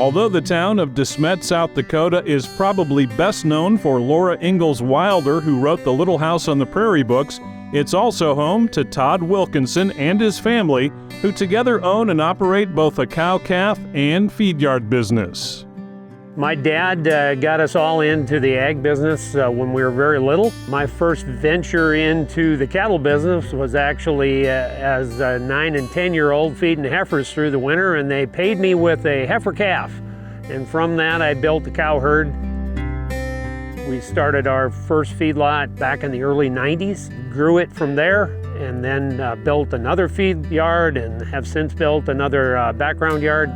Although the town of De Smet, South Dakota is probably best known for Laura Ingalls Wilder, who wrote the Little House on the Prairie books, it's also home to Todd Wilkinson and his family, who together own and operate both a cow-calf and feed yard business. My dad got us all into the ag business when we were very little. My first venture into the cattle business was actually as a 9 and 10-year-old feeding heifers through the winter, and they paid me with a heifer calf. And from that, I built the cow herd. We started our first feedlot back in the early 90s, grew it from there, and then built another feed yard and have since built another background yard.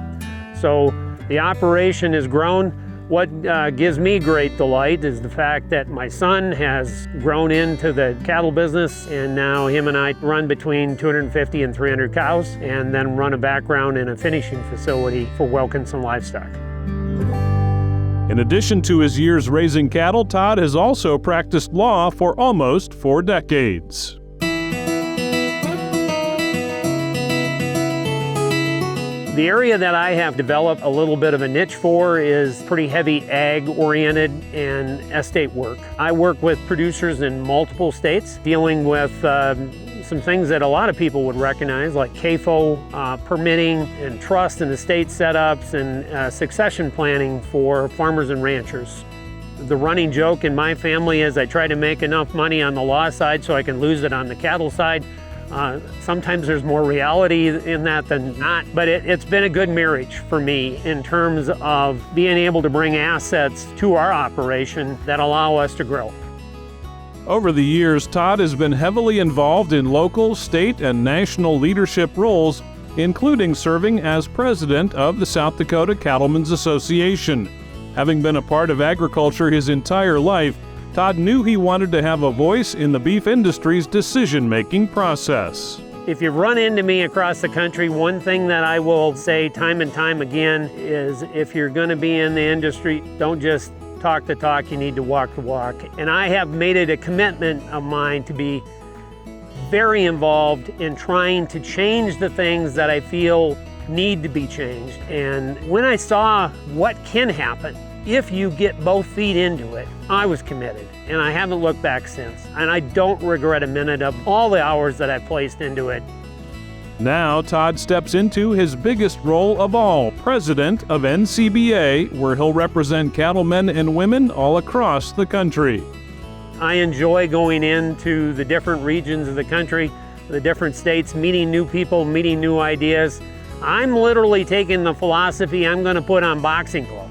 So the operation has grown. What gives me great delight is the fact that my son has grown into the cattle business, and now him and I run between 250 and 300 cows, and then run a background in a finishing facility for Wilkinson Livestock. In addition to his years raising cattle, Todd has also practiced law for almost 4 decades. The area that I have developed a little bit of a niche for is pretty heavy ag-oriented and estate work. I work with producers in multiple states, dealing with some things that a lot of people would recognize, like CAFO permitting and trust and estate setups and succession planning for farmers and ranchers. The running joke in my family is I try to make enough money on the law side so I can lose it on the cattle side. Sometimes there's more reality in that than not, but it's been a good marriage for me in terms of being able to bring assets to our operation that allow us to grow. Over the years, Todd has been heavily involved in local, state, and national leadership roles, including serving as president of the South Dakota Cattlemen's Association. Having been a part of agriculture his entire life, Todd knew he wanted to have a voice in the beef industry's decision-making process. If you run into me across the country, one thing that I will say time and time again is if you're going to be in the industry, don't just talk the talk, you need to walk the walk. And I have made it a commitment of mine to be very involved in trying to change the things that I feel need to be changed. And when I saw what can happen if you get both feet into it, I was committed, and I haven't looked back since. And I don't regret a minute of all the hours that I placed into it. Now Todd steps into his biggest role of all, president of NCBA, where he'll represent cattlemen and women all across the country. I enjoy going into the different regions of the country, the different states, meeting new people, meeting new ideas. I'm literally taking the philosophy I'm going to put on boxing gloves.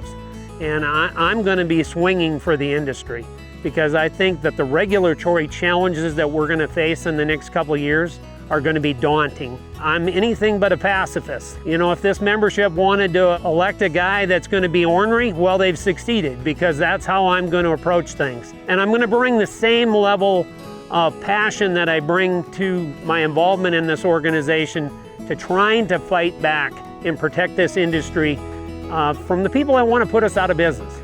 And I'm going to be swinging for the industry, because I think that the regulatory challenges that we're going to face in the next couple of years are going to be daunting. I'm anything but a pacifist. You know, if this membership wanted to elect a guy that's going to be ornery, well, they've succeeded, because that's how I'm going to approach things. And I'm going to bring the same level of passion that I bring to my involvement in this organization to trying to fight back and protect this industry from the people that want to put us out of business.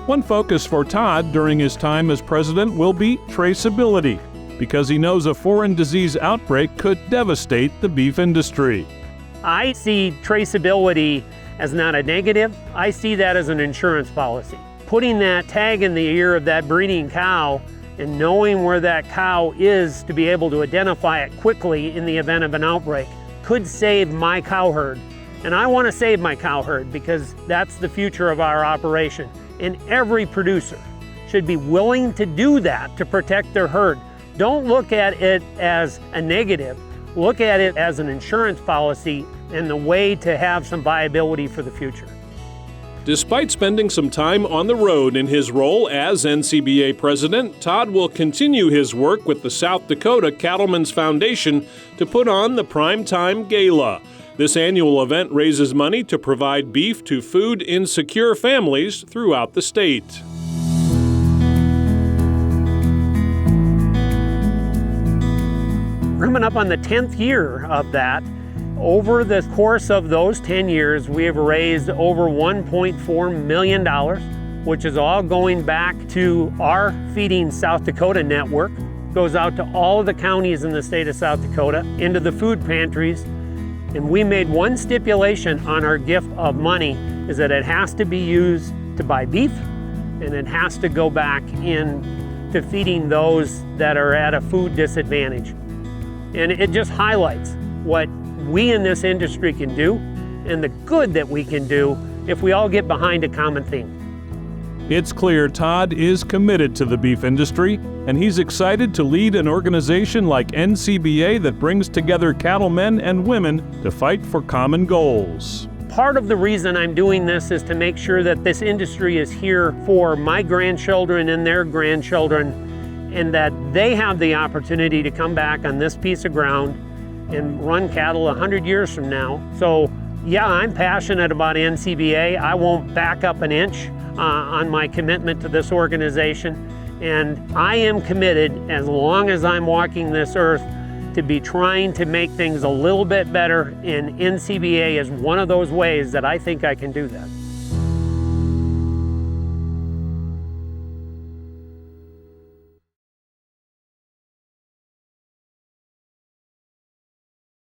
One focus for Todd during his time as president will be traceability, because he knows a foreign disease outbreak could devastate the beef industry. I see traceability as not a negative. I see that as an insurance policy. Putting that tag in the ear of that breeding cow and knowing where that cow is to be able to identify it quickly in the event of an outbreak could save my cow herd. And I want to save my cow herd, because that's the future of our operation. And every producer should be willing to do that to protect their herd. Don't look at it as a negative. Look at it as an insurance policy and the way to have some viability for the future. Despite spending some time on the road in his role as NCBA president, Todd will continue his work with the South Dakota Cattlemen's Foundation to put on the Primetime Gala. This annual event raises money to provide beef to food-insecure families throughout the state. Coming up on the 10th year of that. Over the course of those 10 years, we have raised over $1.4 million, which is all going back to our Feeding South Dakota network. Goes out to all of the counties in the state of South Dakota, into the food pantries. And we made one stipulation on our gift of money, is that it has to be used to buy beef, and it has to go back in to feeding those that are at a food disadvantage. And it just highlights what we in this industry can do and the good that we can do if we all get behind a common theme. It's clear Todd is committed to the beef industry, and he's excited to lead an organization like NCBA that brings together cattlemen and women to fight for common goals. Part of the reason I'm doing this is to make sure that this industry is here for my grandchildren and their grandchildren, and that they have the opportunity to come back on this piece of ground and run cattle 100 years from now. So yeah, I'm passionate about NCBA. I won't back up an inch on my commitment to this organization, and I am committed, as long as I'm walking this earth, to be trying to make things a little bit better, and NCBA is one of those ways that I think I can do that.